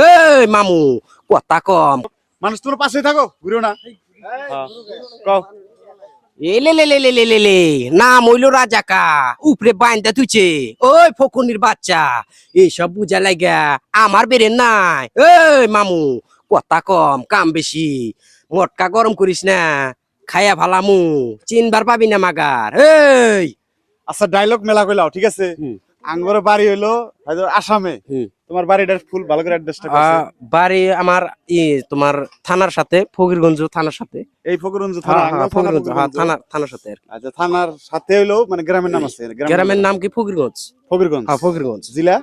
এই মামু কথা কম। মানুষ তোমার পাশে থাকো, ঘুরেও না। কও। এলে নাম হইলো রাজাকা, উপরে বাইন্দা তুইছে। ওই ফকুনির বাচ্চা, এইসব বুঝা লাগা আমার বেরেন নাই। এই মামু কথা কম, কাম বেশি। মটকা গরম করিস না, খায়া ভালামু, চিনবার পাবি না মাগার। এই আচ্ছা ডায়লগ মেলা কইলাও, ঠিক আছে? হুম। আঙ্গরে বাড়ি হইলো হয়তো আসামে। তোমার বাড়িটার ফুল ভালো করে অ্যাড্রেসটা কইছে। বাড়ি আমার তোমার থানার সাথে, ফকিরগঞ্জ থানার সাথে। এই ফকিরগঞ্জ থানা, আঙ্গো থানা ফকিরগঞ্জ, ফকিরগঞ্জ। থানার সাথে আর কি। আচ্ছা থানার সাথে হইলো মানে গ্রামের নাম আছে। গ্রামের নাম কি? ফকিরগঞ্জ। ফকিরগঞ্জ। ফকিরগঞ্জ জেলা?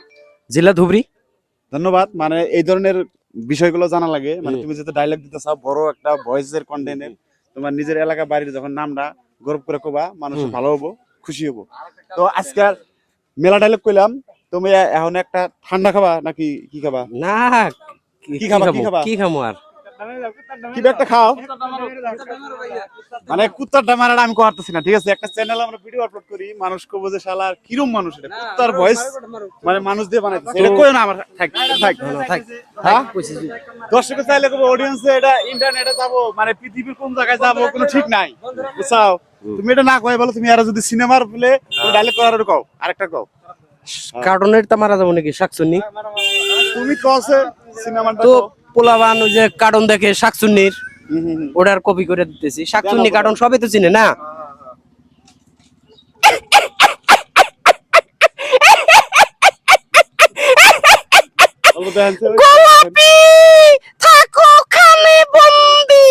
জেলা ধুবড়ী। ধন্যবাদ। মানে এই ধরনের বিষয়গুলো জানা লাগে। মানে তুমি যেটা ডায়লগ দিতে চাও, বড় একটা ভয়েসের কন্টেন্টের, তোমার নিজের এলাকা বাড়ির যখন নামটা গর্ব করে কবা, মানুষ ভালো হবো, খুশি হবো। তো আজকাল মেলা ডায়লগ কইলাম, তুমি এখন একটা ঠান্ডা খাবা নাকি কি খাবা? না কি খাবা? কি খাবা? কি খামো আর? কি একটা খাও। মানে কুত্তারটা মারাটা আমি করতেছি না, ঠিক আছে? একটা চ্যানেলে আমরা ভিডিও আপলোড করি, মানুষ কব যে শালার কিরম মানুষ এটা, কুত্তার ভয়েস মানে মানুষ দিয়ে বানাইতেছে। এটা কই না আমার থাক থাক থাক। হ্যাঁ দর্শক চাইলে কব অডিয়েন্সে এটা ইন্টারনেটে যাব, মানে পৃথিবীর কোন জায়গায় যাব কোনো ঠিক নাই, বুঝছাও? তুমি এটা না কই বলো, তুমি আর যদি সিনেমার বলে ডায়লগ করার কও, আরেকটা কও। কার্টুনের তা মারা যাবো নাকি? শাকচুন্নি তুমি কওছে সিনেমাটা তো কও। পোলাবান ওই যে কার্টুন দেখে শাকচুন্নির, ওটার কপি করে দিতেছি। শাকচুন্নি কার্টুন সবই তো চিনে না। গোলাপি থাকো খানে বন্দি,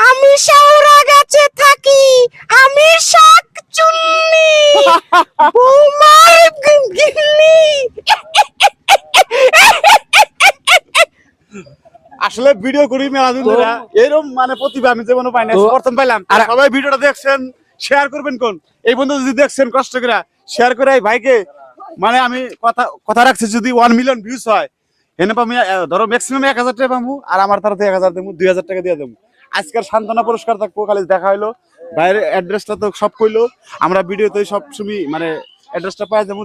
আমি শাওরা গাছে থাকি, আমি শাকচুন্নি বৌমার গিন্নি। আসলে ভিডিও করি মেলা দিন ধরে, এরকম মানে প্রতিভা আমি জীবনে পাই না, প্রথম পাইলাম। আর সবাই ভিডিওটা দেখছেন, শেয়ার করবেন। কোন এই বন্ধু যদি দেখছেন কষ্ট করে শেয়ার করে এই ভাইকে, মানে আমি কথা রাখছি, যদি 1 মিলিয়ন ভিউজ হয় এনে পাবো, ধরো ম্যাক্সিমাম 1000 টাকা পাবো, আর আমার তরফ থেকে 1000 দেবো, 2000 টাকা দিয়ে দেবো। আজকের সান্ত্বনা পুরস্কার থাকবো, খালি দেখা হইলো, বাইরের অ্যাড্রেসটা তো সব কইলো, আমরা ভিডিওতে সব সময় মানে অ্যাড্রেসটা পাই যাবো।